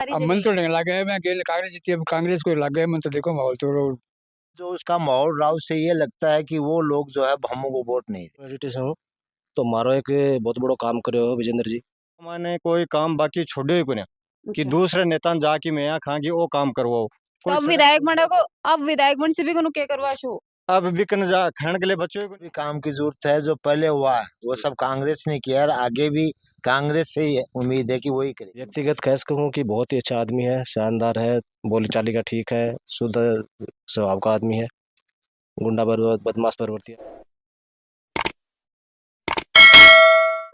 अब मन तो नहीं लगा है, मैं अकेले कांग्रेस जीती, अब कांग्रेस को लग गया मन तो देखो माहौल तो जो उसका माहौल राव से ये लगता है कि वो लोग जो है हमको वोट नहीं दे। मेडिटेशन हो तो मारो एक बहुत बड़ो काम करे हो विजेंद्र जी। मैंने कोई काम बाकी छोड़े ही कोने कि दूसरे नेता ने जाके मैं यहाँ खांगी वो काम करवाओ। तो अब विधायक बने को, अब विधायक बन से भी को क्या करवा शो। अब बिकन जा खाने के लिए बच्चों को भी काम की जरूरत है, जो पहले हुआ है वो सब कांग्रेस ने किया और आगे भी कांग्रेस से ही उम्मीद है कि वही करे। व्यक्तिगत कह सकूँ कि बहुत ही अच्छा आदमी है, शानदार है, बोली चाली का ठीक है, शुद्ध स्वभाव का आदमी है, गुंडा बदमाश प्रवृत्ति है।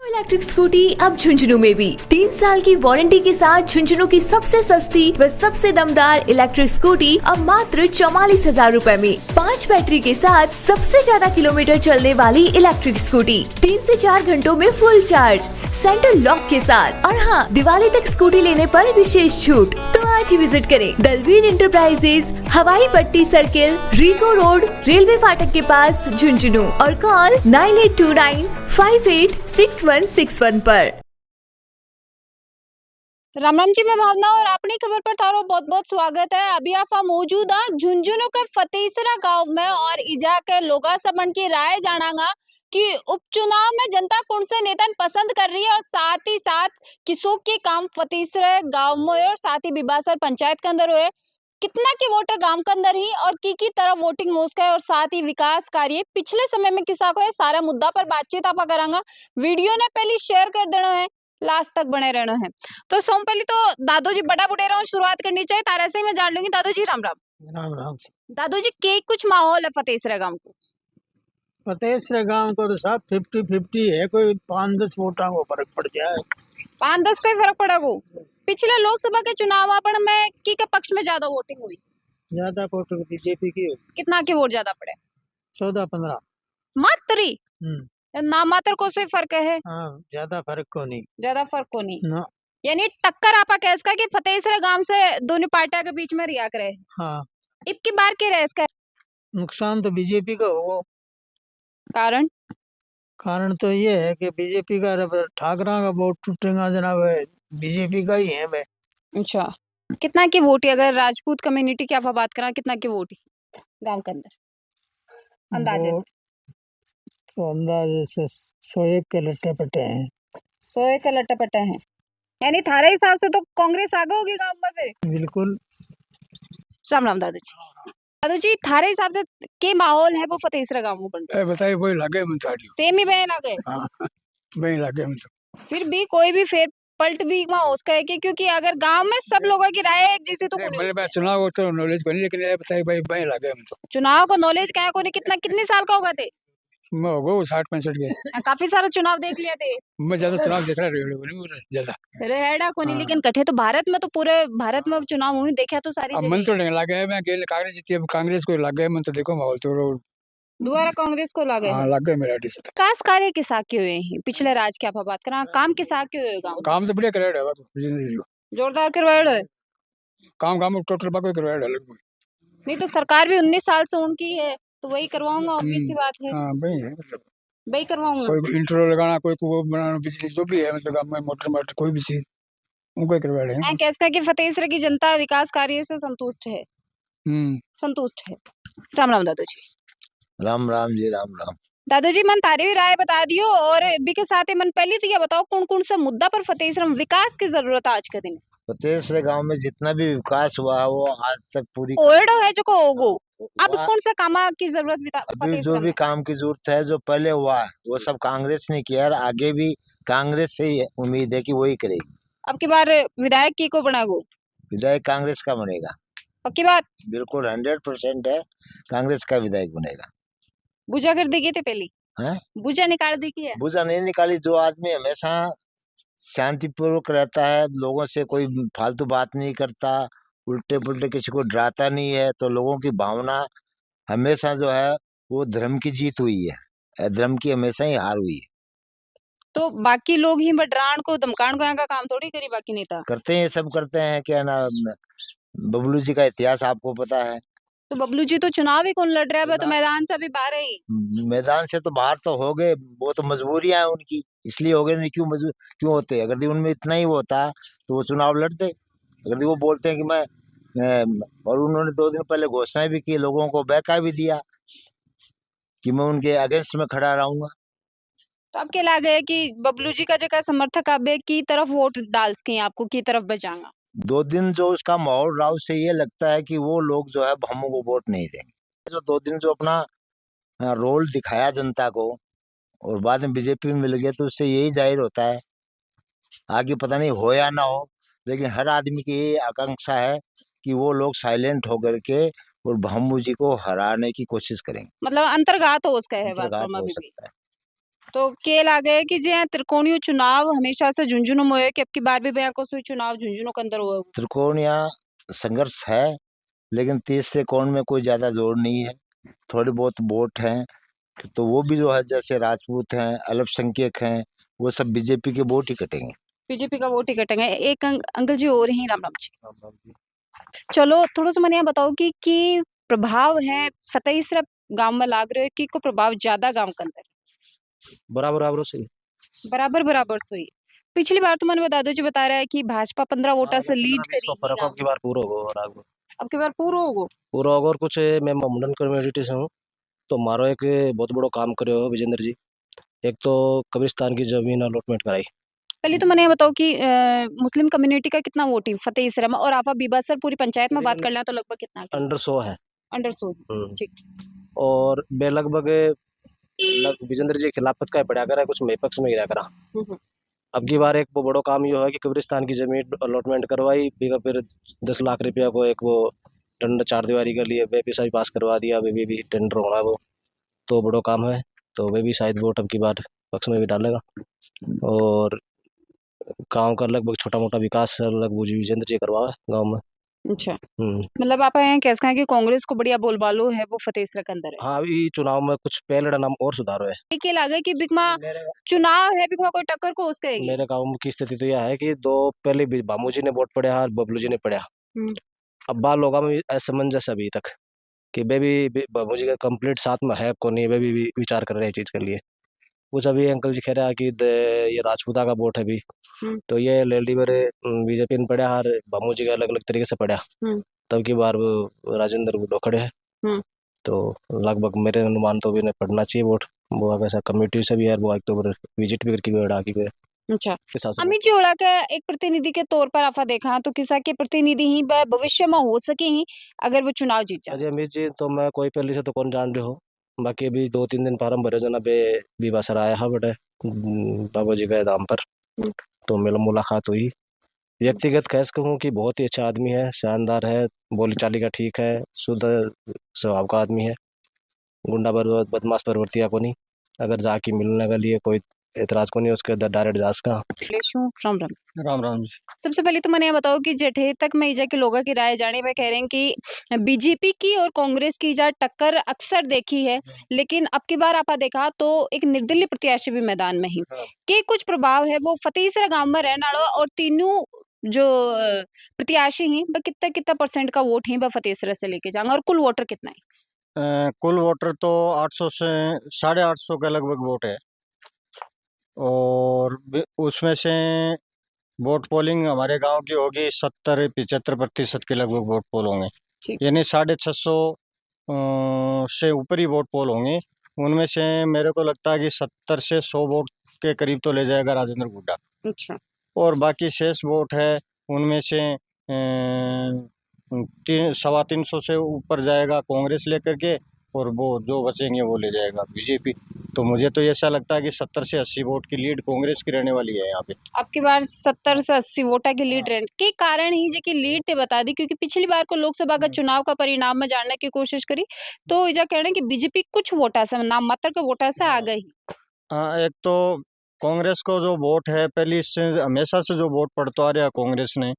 इलेक्ट्रिक स्कूटी अब झुंझुनू में भी 3 साल की वारंटी के साथ झुंझुनू की सबसे सस्ती व सबसे दमदार इलेक्ट्रिक स्कूटी अब मात्र 44,000 रूपए में 5 बैटरी के साथ सबसे ज्यादा किलोमीटर चलने वाली इलेक्ट्रिक स्कूटी 3 से 4 घंटों में फुल चार्ज, सेंटर लॉक के साथ। और हाँ, दिवाली तक स्कूटी लेने पर विशेष छूट। तो आज ही विजिट करें दलवीर इंटरप्राइजेज, हवाई पट्टी सर्किल, रीको रोड, रेलवे फाटक के पास झुंझुनू और कॉल 9829586161 पर। राम राम जी, मैं भावना और अपनी खबर पर थारो बहुत बहुत स्वागत है। अभी आप मौजूद है झुंझुनू के फतेसरा गांव में और इजा के लोगा सबन की राय जानागा कि उपचुनाव में जनता कौन से नेता पसंद कर रही है और साथ ही साथ किसों के काम फतेसरा गांव में और साथ ही बिबासर पंचायत के अंदर हुए, कितना के वोटर गांव के अंदर ही और की तरह वोटिंग मोस्क है और साथ ही विकास कार्य पिछले समय में किसा को है, सारा मुद्दा पर बातचीत आप करांगा। वीडियो ने पहले शेयर कर देना है, लास्ट तक बने रहना है। तो सोम पहले तो दादू जी बड़ा बुढ़े रहो शुरुआत करनी चाहिए, तारा से ही मैं जान लूंगी। दादू जी राम राम। राम राम। दादू जी के कुछ माहौल है फतेसरा गांव को? फतेसरा गांव को तो सब 50-50 है, कोई 5-10 वोटा को फर्क पड़ जाए। 5-10 कोई फर्क पड़ा को? पिछले लोकसभा के चुनाव में की के पक्ष में ज्यादा वोटिंग हुई? ज्यादा वोट बीजेपी की। कितना के वोट ज्यादा पड़े? 14-15 मात्र ही नामात्र को से फर्क है। हाँ, ज्यादा फर्क को नहीं। ज्यादा फर्क को नहीं ना। यानी टक्कर आपा कह इसका कि फतेसरा गांव से दोनों पार्टियों के बीच में रिया करे। हाँ, इब की बार के रहे इसका नुकसान तो बीजेपी का हो। कारण तो ये है कि बीजेपी का ठाकरा का वोट टूटेगा जनाब, बीजेपी का ही है भाई। अच्छा, कितना की वोट है अगर राजपूत कम्युनिटी की आप बात करा, कितना की वोट गांव के अंदर अंदाजे से? तो अंदाजे से 101 के लट्टे पट्टे हैं। 101 के लट्टे पट्टे हैं, यानी थारे हिसाब से तो कांग्रेस आगे होगी गांव में फिर? बिल्कुल। राम राम दादू जी। दादू जी, थारे हिसाब से के माहौल है वो फतेसरा गांव में बन रहा? बताइए वही लगे मन साड़ी सेम ही बहन लगे। वही लगे मन तो। फिर भी कोई भी फेर पलट भी वहाँ उसका है कि क्योंकि अगर गांव में सब लोगों की राय एक जैसे तो मैं चुनाव हो तो नॉलेज को नहीं, लेकिन ये बताइए भाई वही लगे मन तो। चुनाव को नॉलेज क्या को नहीं, कितने साल का होगा थे? मैं हो गया 60-65 के। काफी सारा चुनाव देख लिया थे। मैं ज्यादा चुनाव देख रहा रेडियो नहीं ज्यादा रेड़ा को नहीं, लेकिन कठे तो भारत में तो पूरे भारत में चुनाव हुई देखा तो सारी अब मन तो नहीं लगा है, मैं अकेले कांग्रेस जीती, अब कांग्रेस को लग गया मन तो देखो माहौल तो दोबारा कांग्रेस को लगे। हाँ, लग गए मेरा डिस। विकास कार्य के साथ के हुए हैं पिछले राज की आप बात करा, काम के साथ के हुए गांव काम तो बढ़िया कराया है, जोरदार करवाया है। काम टोटल बाको करवाया है। नहीं तो सरकार भी 19 साल से उनकी है तो वही करवाऊंगा, ऑब्वियस सी बात है। हाँ वही है, मतलब वही करवाऊंगा। कोई इंटरव्यू लगाना, कोई को बनाना, बिजली जो भी है मतलब गांव में मोटर कोई भी चीज उनको ही करवा रहे हैं। कैसा कि फतेसरा की जनता विकास कार्य से संतुष्ट है? संतुष्ट है। राम राम दादू जी। राम राम जी, राम राम। दादू जी, मन तारी भी राय बता दियो और भी के साथ मन पहले तो ये बताओ कौन कौन सा मुद्दा पर फतेसरा में विकास की जरूरत है आज के दिन? फतेसरा गांव में जितना भी विकास हुआ है वो आज तक पूरी ओल्ड है जो को होगो। अब कौन सा काम की जरूरत? अभी जो भी काम की जरूरत है जो पहले हुआ है वो सब कांग्रेस ने किया और आगे भी कांग्रेस से ही उम्मीद है कि वही करेगी। अब की बार विधायक की को बनागो? विधायक कांग्रेस का बनेगा। पक्की बात? बिल्कुल 100% है, कांग्रेस का विधायक बनेगा। बुझा कर दी थी पहली है? बुझा निकाल दी की है? बुझा नहीं निकाली। जो आदमी हमेशा शांतिपूर्वक रहता है, लोगों से कोई फालतू बात नहीं करता, उल्टे पुल्टे किसी को डराता नहीं है, तो लोगों की भावना हमेशा जो है वो धर्म की जीत हुई है, धर्म की हमेशा ही हार हुई है। तो बाकी लोग ही डरान को धमकान को यहाँ का काम थोड़ी करी बाकी नेता करते हैं, सब करते हैं। क्या ना, बबलू जी का इतिहास आपको पता है। तो बबलू जी तो चुनाव ही कौन लड़ रहा है, तो मैदान से भी बाहर ही। मैदान से तो बाहर तो हो गए, वो तो मजबूरियां हैं उनकी, इसलिए हो गए। नहीं क्यों होते? अगर उनमें इतना ही होता तो वो चुनाव लड़ते। अगर वो बोलते हैं कि मैं और उन्होंने 2 दिन पहले घोषणा भी की, लोगों को बहका भी दिया कि मैं उनके अगेंस्ट में खड़ा रहूंगा। तो अब क्या लगे है कि बबलू जी का जगह समर्थक अबे की तरफ वोट डाल सके आपको की तरफ बचाना? 2 दिन जो उसका माहौल रहा उससे ये लगता है कि वो लोग जो है हम को वोट नहीं देंगे। जो 2 दिन जो अपना रोल दिखाया जनता को और बाद में बीजेपी में मिल गया, तो उससे यही जाहिर होता है, आगे पता नहीं हो या ना हो, लेकिन हर आदमी की ये आकांक्षा है कि वो लोग साइलेंट होकर के और भम्मू जी को हराने की कोशिश करेंगे। मतलब अंतर्घात हो उसका है बात अंतर्घात हो अभी भी। सकता है। तो के लागे है कि जे त्रिकोणीय चुनाव हमेशा से झुंझुनू में हुए कि अब की बार भी बैंक को चुनाव झुंझुनू के अंदर हुआ? त्रिकोणीय संघर्ष है, लेकिन तीसरे कोण में कोई ज्यादा जोर नहीं है। थोड़े बहुत वोट हैं, तो वो भी जो है जैसे राजपूत हैं, अल्पसंख्यक हैं, वो सब बीजेपी के वोट ही कटेंगे। बीजेपी का वोट ही कटेंगे। एक अंकल जी और ही राम राम जी। चलो थोड़ा सा मैंने बताओ कि प्रभाव है 27 गांव में लाग रहे हो कि को प्रभाव ज्यादा गांव के अंदर बराबर से बराबर सोई। पिछली बार तो मैंने बता दो जी बता रहा है कि भाजपा 15 वोटा से लीड करी फर्क अब की बार पूरा होगा और आगे अब की बार पूरा पूरा होगा। और कुछ मैं मुंडन कम्युनिटी से हूँ, तो मारो एक बहुत बड़ो काम करे हो विजेंद्र जी। एक तो कब्रिस्तान की जमीन अलॉटमेंट कराई। पहले तो मैंने ये बताओ कि मुस्लिम कम्युनिटी का कितना वोट है फतेहसर में, और आफा बीबासर पूरी पंचायत में बात कर लें तो लगभग कितना है? अंडर 100 है। अंडर 100। ठीक। और बे लगभग विजेंद्र जी खिलाफत का पड़ा करा, कुछ मेपक्ष में गिरा करा। अब की बार एक वो बड़ो काम ये है कि कब्रिस्तान की जमीन अलॉटमेंट करवाई, फिर 10 लाख रुपया को एक वो टेंडर 4 दीवारी के लिए वे भी शायद पास करवा दिया। वे भी टेंडर होना वो तो बड़ो काम है, तो वे भी शायद वोट अब की बार पक्ष में भी डालेगा। और गांव का लगभग छोटा मोटा विकास लगभग विजेंद्र जी करवा गांव में। अच्छा, मतलब आप यहाँ कह सकते हैं कि कांग्रेस को बढ़िया बोलबालो है वो फतेहसर के अंदर है। हाँ, अभी चुनाव में कुछ पहले नाम और सुधारो है। के लागे कि बिकमा चुनाव है, बिकमा कोई टक्कर को उसके मेरे गांव की स्थिति तो यह है कि 2 पहले बामू जी ने वोट पड़ा और बबलू जी ने पड़ा। अब बाल लोगों में असमंजस अभी तक कि वे भी बाबू जी का कंप्लीट साथ में है को नहीं, वे भी विचार कर रहे हैं चीज के लिए। कुछ अभी अंकल जी कह रहा है कि ये राजपूता का वोट है भी, तो ये लेडी मेरे बीजेपी में पड़ा और बामू जी का अलग अलग तरीके से पड़ा। तब की बार वो राजेंद्र गुड्डो खड़े हैं, तो लगभग मेरे अनुमान तो भी नहीं पड़ना चाहिए वोट। वो अगर ऐसा कमेटी से भी है, वो तो विजिट भी करके बेड़ा की गए। अच्छा, अमित जी ओड़ा का एक प्रतिनिधि के तौर पर आपा देखा तो किसा के प्रतिनिधि ही भविष्य में हो सके ही अगर वो चुनाव जीत जाए? अजय अमित जी तो मैं कोई पहले से तो कौन जान रहे हो, बाकी अभी 2-3 दिन फार्म भरे जना बे बसर आया है बटे बाबू जी के दाम पर, तो मेरा मुलाकात हुई। व्यक्तिगत कैस कहूँ कि बहुत ही अच्छा आदमी है, शानदार है, बोली चाली का ठीक है, शुद्ध स्वभाव का आदमी है, गुंडा बदमाश प्रवृत्तियाँ को नहीं। अगर जाके मिलने के लिए कोई एतराज को नहीं, उसके डायरेक्ट जास का। राम राम। राम राम जी। सबसे पहले तो मैंने ये बताओ कि जेठे तक में इजा के लोगों की राय जाने में कह रहे हैं कि बीजेपी की और कांग्रेस की इजा टक्कर अक्सर देखी है, लेकिन अब की बार आपा देखा तो एक निर्दलीय प्रत्याशी भी मैदान में ही के कुछ प्रभाव है वो फतेहसर गांव में रहने वाला, और तीनों जो प्रत्याशी हैं वह कितना कितना % का वोट है वह फतेहसर से लेके जाएंगे, और कुल वोटर कितना है? कुल वोटर तो 800 से 850 के लगभग वोट है, और उसमें से वोट पोलिंग हमारे गांव की होगी 70-75% के लगभग वोट पोल होंगे, यानी 650 से ऊपर ही वोट पोल होंगे। उनमें से मेरे को लगता है कि 70 से 100 वोट के करीब तो ले जाएगा राजेंद्र गुड्डा। अच्छा, और बाकी शेष वोट है उनमें से 300-325 से ऊपर जाएगा कांग्रेस लेकर के, और वो जो बचेंगे वो ले जाएगा बीजेपी। तो मुझे तो ऐसा लगता है कि 70 से 80 वोट की लीड कांग्रेस की रहने वाली है यहाँ पे। अब की बार 70 से 80 वोटा की लीड रहने के कारण ही जे की लीड ते बता दी, क्योंकि पिछली बार को लोकसभा का चुनाव का परिणाम में जानने की कोशिश करी तो इजा कहना कि बीजेपी कुछ वोटा से, नाम मात्र के वोटा से आ गई। हाँ, एक तो कांग्रेस को जो वोट है पहले से हमेशा से जो वोट पड़ता आ रहा कांग्रेस ने,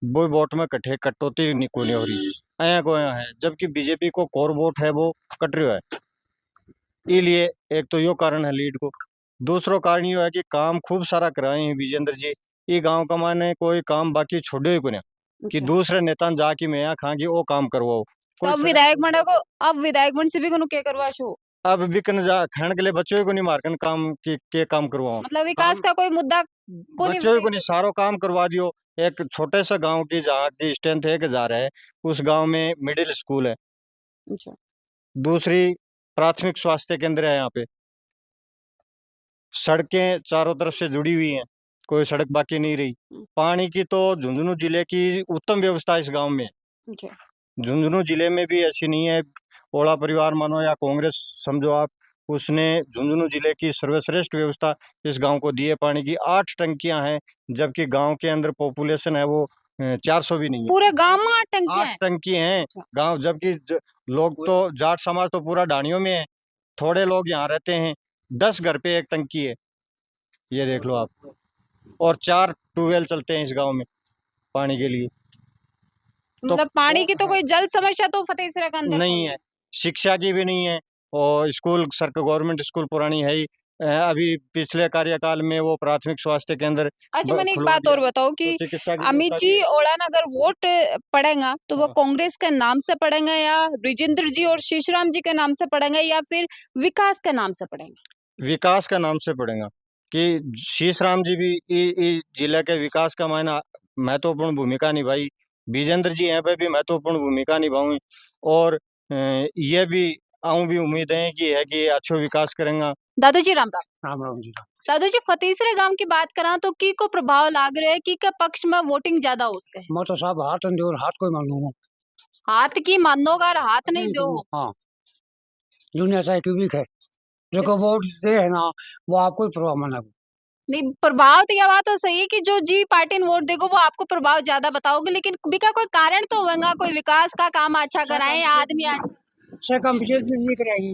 वो वोट में कटौती नहीं कोई हो रही आया को है, जबकि बीजेपी को कोर वोट है वो कट रहा है। इसलिए एक तो यो कारण है लीड को। दूसरो कारण यो है कि काम खूब सारा कराए हैं विजेंद्र जी। ये गांव का माने कोई काम बाकी छोड़े को नहीं कि दूसरे नेता जाके मैं यहाँ खागी वो काम करवाओ। तो अब विधायक बन से भी क्या करवा शो? अब बिकन जा खाने के लिए बच्चों को नहीं मारकन काम के काम करवाओ, मतलब विकास का कोई मुद्दा को नहीं बच्चों को नहीं सारो काम करवा दियो। एक छोटे से गांव की जहाँ की स्ट्रेंथ 1,000 है, उस गांव में मिडिल स्कूल है, अच्छा। दूसरी प्राथमिक स्वास्थ्य केंद्र है, यहाँ पे सड़कें चारों तरफ से जुड़ी हुई हैं, कोई सड़क बाकी नहीं रही। पानी की तो झुंझुनू जिले की उत्तम व्यवस्था इस गांव में है। अच्छा। झुंझुनू जिले में भी ऐसी नहीं है। ओला परिवार मानो या कांग्रेस समझो आप, उसने झुंझुनू जिले की सर्वश्रेष्ठ व्यवस्था इस गांव को दी है। पानी की 8 टंकियां हैं, जबकि गांव के अंदर पॉपुलेशन है वो 400 भी नहीं है। पूरे गांव में 8 टंकियां 8 हैं। टंकी हैं अच्छा। गांव, जबकि लोग तो जाट समाज तो पूरा ढाणियों में है, थोड़े लोग यहाँ रहते हैं। 10 घर पे 1 टंकी है, ये देख लो आप। और 4 ट्यूबवेल चलते हैं इस गांव में पानी के लिए। मतलब पानी की तो कोई जल समस्या तो फतेहसरा के अंदर नहीं कोई है, शिक्षा की भी नहीं है। और स्कूल सरकार गवर्नमेंट स्कूल पुरानी है ही। अभी पिछले कार्यकाल में वो प्राथमिक स्वास्थ्य केंद्र अच्छा, मैंने एक खुलवा बात और दिया। बताओ तो कि चिकित्सा की अमित व्यवस्था जी भी- ओड़ान अगर वोट पड़ेगा तो वो हाँ। कांग्रेस के नाम से पड़ेगा या ब्रिजेंद्र जी और शीशराम जी के नाम से पड़ेगा या फिर विकास के नाम से पड़ेगा? विकास का नाम से पड़ेगा कि शीशराम जी भी जिले के विकास का मायना महत्वपूर्ण भूमिका निभाई, विजेंद्र जी यहाँ पे भी महत्वपूर्ण भूमिका निभाऊंगी। और ये भी आऊँ भी उम्मीद है कि अच्छा विकास करेंगे। दादाजी राम राम। राम राम जी। दादाजी फतेहसरा गांव की बात करा तो की को प्रभाव लाग रहा है की के पक्ष में वोटिंग ज्यादा हो सके? मैं तो साहब हाथ अंधे और हाथ कोई मालूम हाथ की मानोगा और हाथ नहीं दो। हाँ, दुनिया चाहे की भी है, जो वोट दे है ना वो आपको ही प्रभाव माना। नहीं, प्रभाव तो यह बात तो सही है कि जो जी पार्टी ने वोट देगो वो आपको प्रभाव ज्यादा बताओगे, लेकिन बिका कोई कारण तो होगा, कोई विकास का काम अच्छा कराए या आदमी अच्छा। अच्छा काम बीजेपी नहीं कराएगी,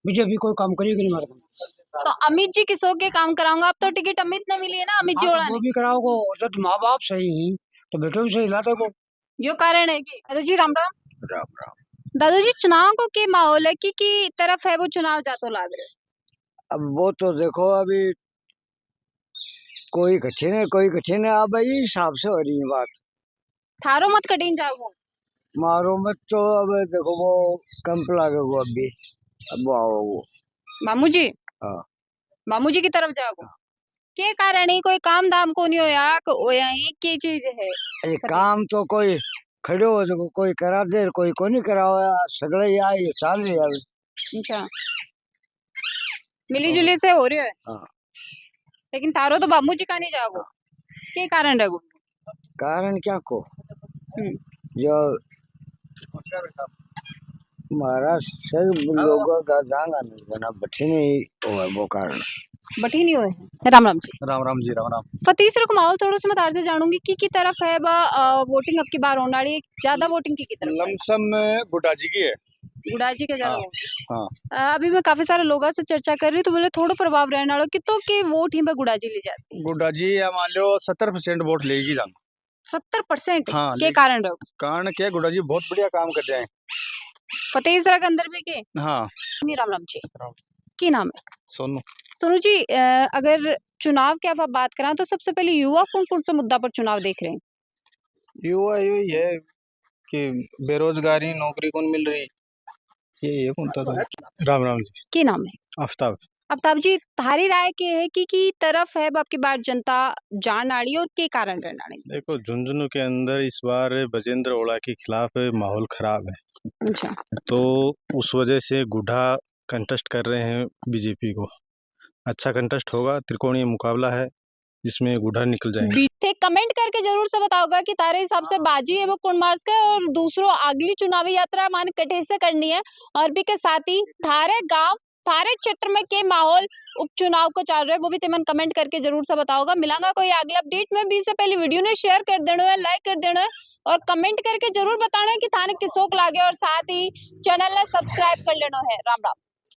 बीजेपी कोई काम करेगी नहीं हमारे। तो अमित जी किसो के काम कराऊंगा? अब तो टिकट अमित ने मिली है ना, अमित जी हाँ, ओड़ा तो वो ने। भी कराओगे, जब माँ बाप सही तो बेटो भी सही लाते को। यो कारण है कि दादाजी राम राम। राम राम। दादाजी चुनाव को के माहौल है की तरफ है वो चुनाव जातो लाग रहे? अब वो तो देखो, अभी कोई कठिन है कोई कठिन है, अब यही हिसाब से हो रही है बात। थारो मत कटिन जाओ। मारो मत तो अब देखो वो कैंप लागेगा अभी, अब वो आओ वो। मामू जी, हाँ। मामू जी की तरफ जाओ। के कारण है कोई काम दाम को नहीं होया ही की चीज है? ये काम तो कोई खड़ो हो तो कोई करा दे, कोई को नहीं करा हुआ, सगले आई चाल रही है। अच्छा, मिली जुली से हो रही है। हाँ। लेकिन तारो तो बामू जी का नहीं जाओ, के कारण रहो? कारण क्या को जो महाराज सब लोगों का जांगा नहीं बना बठी नहीं हुआ, वो कारण बटी नहीं हुए हैं। राम राम जी। राम राम जी। राम राम। फतेहसरा का माहौल थोड़ा सा मैं तार से जानूंगी की तरफ है वोटिंग अब की बार होने वाली है, ज्यादा वोटिंग की तरफ है? लमसम गुड्डा जी की है। गुड़ा जी के ज्यादा हाँ, वोट। हाँ। अभी मैं काफी सारे लोगों से चर्चा कर रही हूँ तो बोले थोड़ा प्रभाव रहने वाला कि तो के वोट ही में गुड़ा जी ले जाते। गुड्डा जी या मान लो 70% वोट लेगी जान। 70% हाँ, के कारण रहो? कारण क्या, गुड्डा जी बहुत बढ़िया काम कर रहे हैं फतेहसरा के अंदर भी के? हाँ। राम राम जी। राम। की नाम है? सोनू। सोनू जी, अगर चुनाव की आप बात करें तो सबसे पहले युवा कौन कौन से मुद्दा पर चुनाव देख रहे हैं? युवा यही है कि बेरोजगारी, नौकरी कौन मिल रही, ये कौन था। राम राम जी। की नाम है? आफ्ताब। आफ्ताब जी, थारी राय के है की तरफ है आपकी बार जनता जान आड़ी और के कारण रहना आड़ी? देखो, झुंझुनू के अंदर इस बार बजेंद्र ओड़ा के खिलाफ माहौल खराब है, अच्छा। तो उस वजह से गुड्डा कंटेस्ट कर रहे हैं बीजेपी को। अच्छा कंटेस्ट होगा, त्रिकोणीय मुकाबला है जिसमें गुड्डा निकल जाएंगे। थे कमेंट करके जरूर से बताओगा कि तारे हिसाब से बाजी है वो कौन मार्स का, और दूसरों अगली चुनावी यात्रा मान कटे से करनी है। और भी के साथ ही थारे गांव थारे क्षेत्र में के माहौल उपचुनाव को चल रहे हैं वो भी तेमन कमेंट करके जरूर से बताओगा। मिलांगा कोई अगले अपडेट में, भी से पहले वीडियो ने शेयर कर देना है, लाइक कर देना है और कमेंट करके जरूर बताना है कि थाने किसोक लागे, और साथ ही चैनल ने सब्सक्राइब कर लेना है। राम राम।